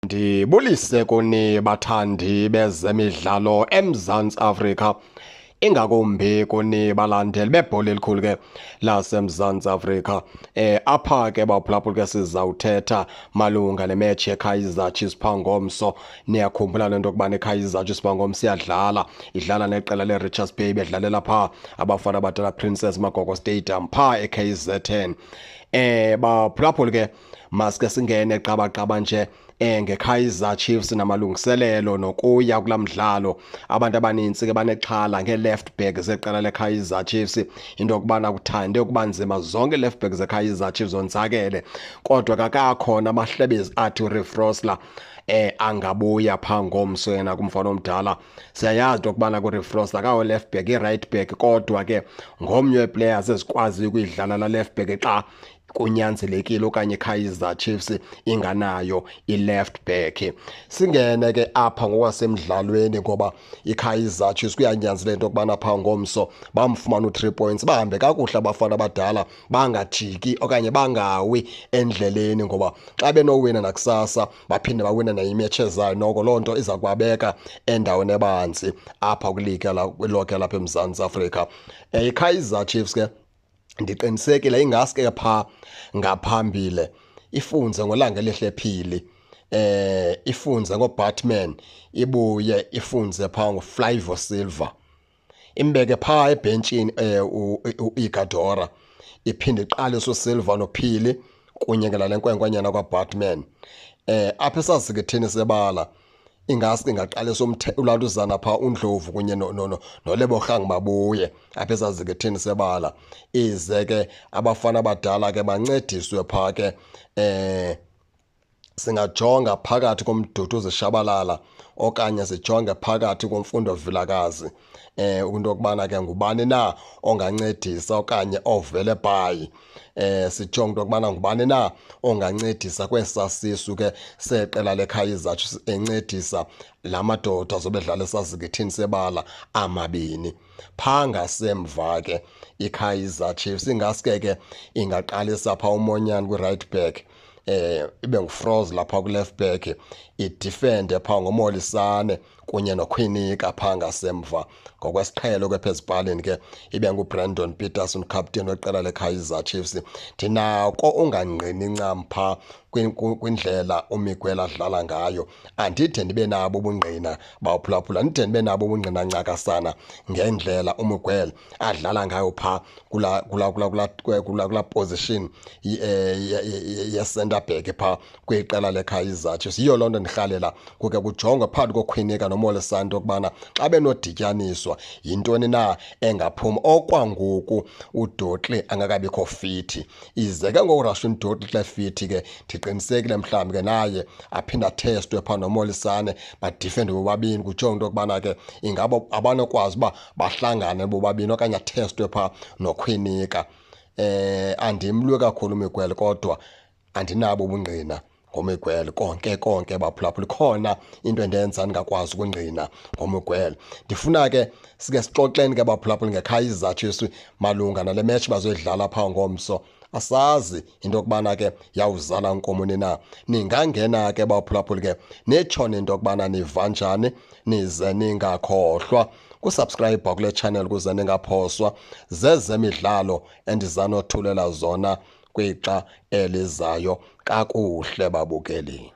Ndibulise kuni bathandi bezemidlalo eMzantsi Afrika, ingakumbi kuni balandeli bebhola elikhulu ke laseMzantsi Afrika. Apha ke baphulaphula ke sizawuthetha malunga nematch yeKaizer Chiefs phaa ngomso. Niyakhumbula lento yokubana iKaizer Chiefs phaa ngomso idlala neqela leRichards Bay, bedlalela phaa abafana abadala Princess Magogo Stadium phaa eKZN. Baphulaphula ke maske singene qabaqaba nje ngeKaizer Chiefs namalungiselelo nokuya kulamdlalo. Abantu abaninzi ke banexhala ngeleft back zeqela leKaizer Chiefs, into yokubana kuthande ukuba nzima zonke left back zeKaizer Chiefs zonzakele, kodwa kakakhona amahlebezi athi uRefrosler angabuya phaa ngomso yena kumfana omdala. Siyayazi ukubana kuRefrosler akawo left back, i-right back, kodwa ke ngomnye weplayers ezikwazi ukuyidlala la left back xa kunyanzelekile okanye iKaizer Chiefs inganayo i-left back. Singene ke apha ngokwasemdlalweni ngoba iKaizer Chiefs kuyanyanzeleka into yokubana phaa ngomso bamfumana u-3 points, bahambe kakuhle abafana abadala, bangajiki okanye bangawi endleleni, ngoba xa benowina nakusasa baphinde bawina nayimatch ezayo, noko loo nto iza kubabeka endaweni ebanzi apha kwilokhe lapha eMzantsi Afrika. iKaizer Chiefs ke ndiqinisekile ingaske phaa ngaphambile ifunze ngolanga elihle phili, ifunze ngoBatman, ibuye ifunze phaa ngoFlavio Silva, imbeke phaa ebhentshini uIgadora, iphinde iqalise uSilva noPhili kunye ngela nkwenkwenyana kwaBatman. Apha esazikithini sebala ingaske ingaqalisa ulaluzana phaa uNdlovu kunye noLebogang Mabuye apha esazikithini sebala, ize ke abafana abadala ke bancediswe phaa ke. Singajonga phakathi koMduduzi Shabalala okanye sijonge phakathi koMfundo Vilakazi, into yokubana ke ngubani na ongancedisa okanye ovele bhayi. Sijonge into yokubana ngubani na ongancedisa kwesasisu ke seqela leKaizer Chiefs, encedisa la madoda zobe dlala esazikithini sebala amabini. Phaa ngasemva ke iKaizer Chiefs ingaske ke ingaqalisa phaa uMonyane kwi-right back, ibe nguFroz lapha ku-left back, idefende phaa ngoMolisane kunye noKwinika phaa ngasemva. Ngokwesiqhelo ke phezipalini ke ibe nguBrandon Peterson, captain weqela leKaizer Chiefs. Ndinako ungangqini ncam phaa kwindlela uMiguel adlala ngayo. Andide ndibe nabo ubungqina bawuphulaphula, ndide ndibe nabo ubungqina ncakasana ngendlela uMiguel adlala ngayo phaa kula position ye-centre back phaa kwiqela leKaizer Chiefs. Yiyo loo nto ndirhalela kuke kujongwe phakathi koKwinika noMolisane ukubana xa benodityaniswa yintoni na engaphumi. Okwangoku uDotli angakabikho fithi, ize ke ngoku uRashid Dotli xa fithi ke ndiqinisekile mhlawumbi ke naye aphinda athestwe phaa noMolisane, badifende bobabini, kujongwe into yokubana ke ingabo abanokwazi uba bahlangane bobabini okanye athestwe phaa noKwinika. Andimlwe kakhulu uMiguel, kodwa andinabo ubungqina ngoMiguel konke baphulaphula. Khona into endenza ndingakwazi ukungqina ngoMiguel. Ndifuna ke sike sixoxeni ke baphulaphula ngeKaizer Chiefs malunga nale match bazoyidlala phaa ngomso. Asazi into yokubana ke yawuzala nkomoni na. Ningangena ke baphulaphula ke nitshone into yokubana niva njani, nize ningakhohlwa kusubscribe kule channel ukuze ningaphoswa zezemidlalo endizanothulela zona kwixa elizayo kakuhle babukeli.